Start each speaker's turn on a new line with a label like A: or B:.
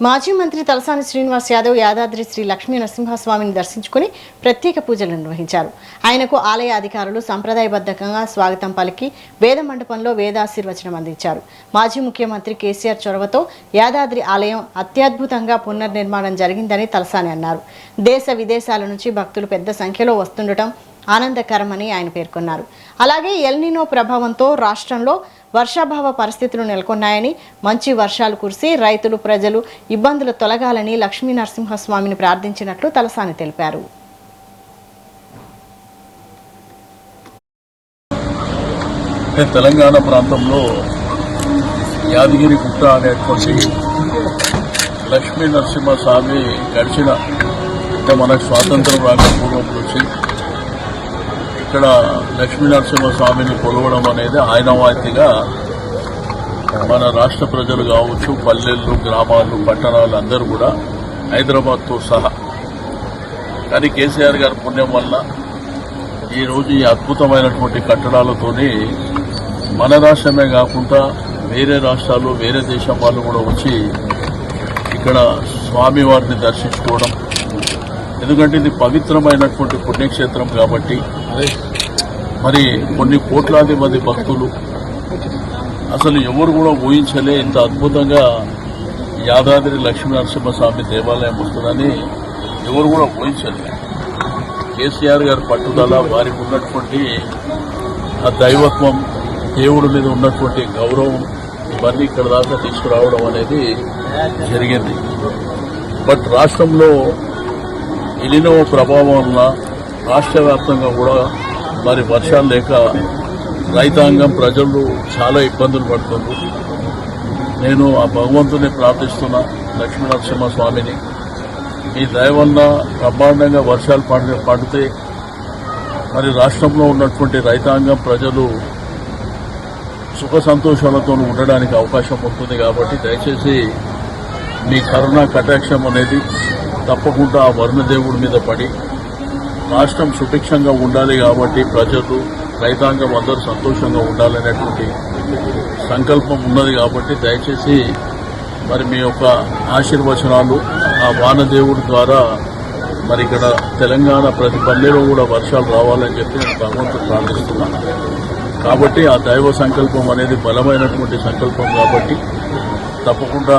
A: మాజీ మంత్రి తలసాని శ్రీనివాస్ యాదవ్ యాదాద్రి శ్రీ లక్ష్మీ నరసింహస్వామిని దర్శించుకుని ప్రత్యేక పూజలు నిర్వహించారు. ఆయనకు ఆలయ అధికారులు సంప్రదాయబద్ధంగా స్వాగతం పలికి వేద మండపంలో వేదాశీర్వచనం అందించారు. మాజీ ముఖ్యమంత్రి కేసీఆర్ చొరవతో యాదాద్రి ఆలయం అత్యద్భుతంగా పునర్నిర్మాణం జరిగిందని తలసాని అన్నారు. దేశ విదేశాల నుంచి భక్తులు పెద్ద సంఖ్యలో వస్తుండటం ఆనందకరమని ఆయన పేర్కొన్నారు. అలాగే ఎల్నినో ప్రభావంతో రాష్ట్రంలో వర్షాభావ పరిస్థితులు నెలకొన్నాయని, మంచి వర్షాలు కురిసి రైతులు ప్రజలు ఇబ్బందులు తొలగాలని లక్ష్మీ నరసింహస్వామిని ప్రార్థించినట్లు తలసాని తెలిపారు.
B: తెలంగాణ ప్రాంతంలో యాదగిరి గుట్ట అనేటువంటి లక్ష్మీ నరసింహస్వామి గడిచిన మనకు స్వాతంత్రం రాక పూర్వం నుంచి ఇక్కడ లక్ష్మీ నరసింహస్వామిని కొలవడం అనేది ఆనవాయితీగా మన రాష్ట్ర ప్రజలు కావచ్చు, పల్లెళ్ళు, గ్రామాలు, పట్టణాలు అందరూ కూడా హైదరాబాద్తో సహా. కానీ కేసీఆర్ గారి పుణ్యం వల్ల ఈరోజు ఈ అద్భుతమైనటువంటి కట్టడాలతోని మన రాష్ట్రమే కాకుండా వేరే రాష్ట్రాలు, వేరే దేశం వాళ్ళు కూడా వచ్చి ఇక్కడ స్వామివారిని దర్శించుకోవడం. ఎందుకంటే ఇది పవిత్రమైనటువంటి పుణ్యక్షేత్రం కాబట్టి మరి కొన్ని కోట్లాది మంది భక్తులు అసలు ఎవరు కూడా ఊహించలే ఇంత అద్భుతంగా యాదాద్రి లక్ష్మీ నరసింహస్వామి దేవాలయం వస్తుందని ఎవరు కూడా ఊహించలే. కేసీఆర్ గారి పట్టుదల, వారికి ఉన్నటువంటి ఆ దైవత్వం, దేవుడి మీద ఉన్నటువంటి గౌరవం ఇవన్నీ ఇక్కడ దాకా తీసుకురావడం అనేది జరిగింది. బట్ రాష్ట్రంలో ఎలినో ప్రభావం వల్ల రాష్ట్ర వ్యాప్తంగా కూడా మరి వర్షాలు లేక రైతాంగం, ప్రజలు చాలా ఇబ్బందులు పడుతున్నారు. నేను ఆ భగవంతుని ప్రార్థిస్తున్నా, లక్ష్మీ నరసింహస్వామిని, ఈ దయ వల్ల బ్రహ్మాండంగా వర్షాలు పడితే మరి రాష్ట్రంలో ఉన్నటువంటి రైతాంగం, ప్రజలు సుఖ సంతోషాలతో ఉండడానికి అవకాశం ఉంటుంది. కాబట్టి దయచేసి మీ కరుణా కటాక్షం అనేది తప్పకుండా ఆ వరుణదేవుడి మీద పడి రాష్ట్రం సుభిక్షంగా ఉండాలి. కాబట్టి ప్రజలు, రైతాంగం అందరూ సంతోషంగా ఉండాలనేటువంటి సంకల్పం ఉన్నది. కాబట్టి దయచేసి మరి మీ యొక్క ఆశీర్వచనాలు ఆ వానదేవుడి ద్వారా మరి ఇక్కడ తెలంగాణ ప్రతి పల్లెలో కూడా వర్షాలు రావాలని చెప్పి నేను భగవంతుడు ప్రార్థిస్తున్నాను. కాబట్టి ఆ దైవ సంకల్పం అనేది బలమైనటువంటి సంకల్పం కాబట్టి తప్పకుండా